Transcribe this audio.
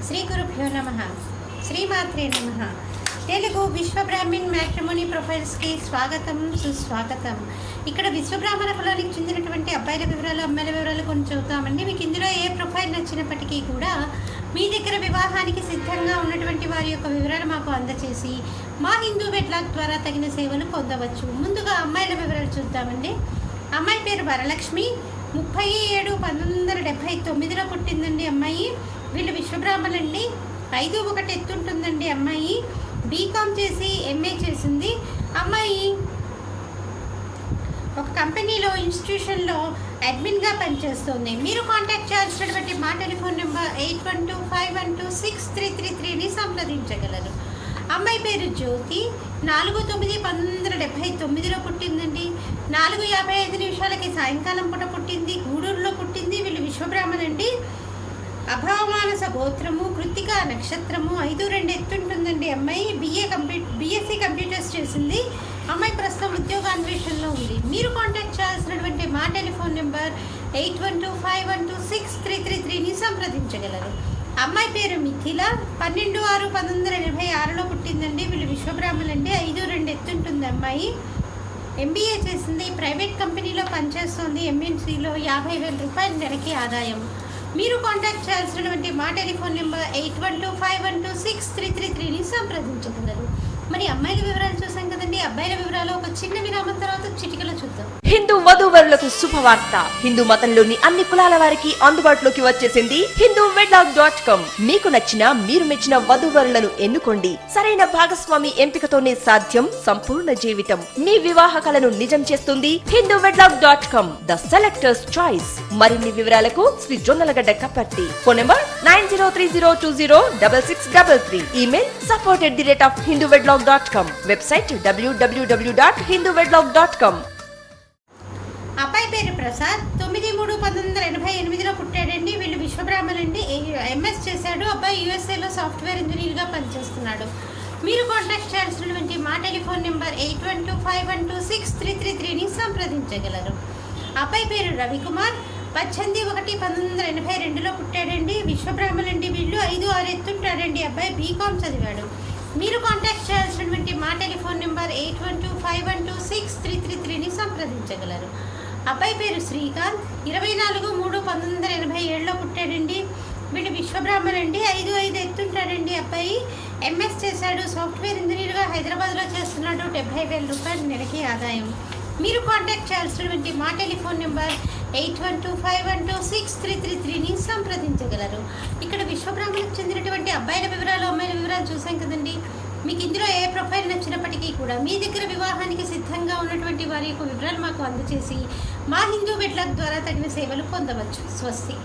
శ్రీ గురుభ్యో నమః. శ్రీమాత్రే నమః. తెలుగు విశ్వబ్రాహ్మణ్ మ్యాట్రిమోనీ ప్రొఫైల్స్కి స్వాగతం, సుస్వాగతం. ఇక్కడ విశ్వబ్రాహ్మణ కులానికి చెందినటువంటి అబ్బాయిల వివరాలు, అమ్మాయిల వివరాలు కొన్ని చూద్దామండి. మీకు ఇందులో ఏ ప్రొఫైల్ నచ్చినప్పటికీ కూడా మీ దగ్గర వివాహానికి సిద్ధంగా ఉన్నటువంటి వారి యొక్క వివరాలు మాకు అందచేసి మా హిందూ వెట్లాక్ ద్వారా తగిన సేవలు పొందవచ్చు. ముందుగా అమ్మాయిల వివరాలు చూద్దామండి. అమ్మాయి పేరు వరలక్ష్మి, 37/1979లో పుట్టిందండి అమ్మాయి. వీళ్ళు విశ్వబ్రాహ్మణులండి. 5'1" ఎత్తుంటుందండి అమ్మాయి. బీకామ్ చేసి ఎంఏ చేసింది అమ్మాయి. ఒక కంపెనీలో ఇన్స్టిట్యూషన్లో అడ్మిన్గా పనిచేస్తుంది. మీరు కాంటాక్ట్ చేయాల్సినటువంటి మా టెలిఫోన్ నెంబర్ 8125126333ని సంప్రదించగలరు. అమ్మాయి పేరు జ్యోతి, 4/9/1979లో పుట్టిందండి. 4:55 సాయంకాలం పూట పుట్టింది. గూడూరులో పుట్టింది. వీళ్ళు విశ్వబ్రాహ్మణండి. అభావమానస గోత్రము, కృత్తిక నక్షత్రము, 5'2" ఎత్తుంటుందండి అమ్మాయి. బిఎస్సి కంప్యూటర్స్ చేసింది అమ్మాయి. ప్రస్తుతం ఉద్యోగాన్వేషణలో ఉంది. మీరు కాంటాక్ట్ చేయాల్సినటువంటి మా టెలిఫోన్ నెంబర్ 8125126333ని సంప్రదించగలరు. అమ్మాయి పేరు మిథిల, 12/6/1986లో పుట్టిందండి. వీళ్ళు విశ్వబ్రాహ్మణులండి. 5'2" ఎత్తుంటుంది అమ్మాయి. ఎంబీఏ చేసింది. ప్రైవేట్ కంపెనీలో పనిచేస్తుంది. ఎంఎన్సీలో 50,000 రూపాయల నెలకి ఆదాయం. మీరు కాంటాక్ట్ చేయాల్సినటువంటి మా టెలిఫోన్ నెంబర్ 8125126333ని సంప్రదించగలరు. మరి అమ్మాయిల వివరాలు చూసాం కదండి. అబ్బాయిల వివరాలు ఒక చిన్న విరామం తర్వాత చిటికలో చూద్దాం. హిందూ వధూవరులకు శుభవార్త. హిందూ మతంలోని అన్ని కులాల వారికి అందుబాటులోకి వచ్చేసింది hinduwedlock.com. మీకు నచ్చిన, మీరు మెచ్చిన వధూవరులను ఎన్నుకోండి. సరైన భాగస్వామి ఎంపికతోనే సాధ్యం సంపూర్ణ జీవితం. మీ వివాహ కలను నిజం చేస్తుంది hinduwedlock.com, ద సెలెక్టర్స్ చాయిస్. మరిన్ని వివరాలకు Shri Jonnalagadda Kaparthi. Phone number 9030206633. Email support@hinduwedlock.com. Website www.hinduwedlock.com. అబ్బాయి పేరు ప్రసాద్, 9/3/1988లో పుట్టాడండి. వీళ్ళు విశ్వబ్రాహ్మణులండి. ఎంఎస్ చేశాడు. అబ్బాయి యూఎస్ఏలో సాఫ్ట్వేర్ ఇంజనీర్గా పనిచేస్తున్నాడు. మీరు కాంటాక్ట్ చేయాల్సినటువంటి మా టెలిఫోన్ నెంబర్ 8125126333ని సంప్రదించగలరు. అబ్బాయి పేరు రవికుమార్, 18/1/1982లో పుట్టాడండి. విశ్వబ్రాహ్మణులండి. వీళ్ళు 5'6" ఎత్తుంటాడండి. అబ్బాయి బీకామ్ చదివాడు. మీరు కాంటాక్ట్ చేయాల్సినటువంటి మా టెలిఫోన్ నెంబర్ 8125126333ని సంప్రదించగలరు. అబ్బాయి పేరు శ్రీకాంత్, 24/3/1987లో పుట్టాడండి. వీళ్ళు విశ్వబ్రాహ్మణులండి. 5'5" ఎత్తుంటాడండి. అబ్బాయి ఎంఎస్ చేశాడు. సాఫ్ట్వేర్ ఇంజనీర్గా హైదరాబాద్లో చేస్తున్నాడు. 70,000 రూపాయల నెలకి ఆదాయం. మీరు కాంటాక్ట్ చేయాల్సినటువంటి మా టెలిఫోన్ నెంబర్ 8125126333ని సంప్రదించగలరు. ఇక్కడ విశ్వబ్రాహ్మణులకు చెందినటువంటి అబ్బాయిల వివరాలు, అమ్మాయిల వివరాలు చూసాం కదండి. మీకు ఇందులో ఏ ప్రొఫైల్ నచ్చినప్పటికీ కూడా మీ దగ్గర వివాహానికి సిద్ధంగా ఉన్నటువంటి వారి యొక్క వివరాలు మాకు అందచేసి మా హిందూ వెట్లాక్ ద్వారా తగిన సేవలు పొందవచ్చు. స్వస్తి.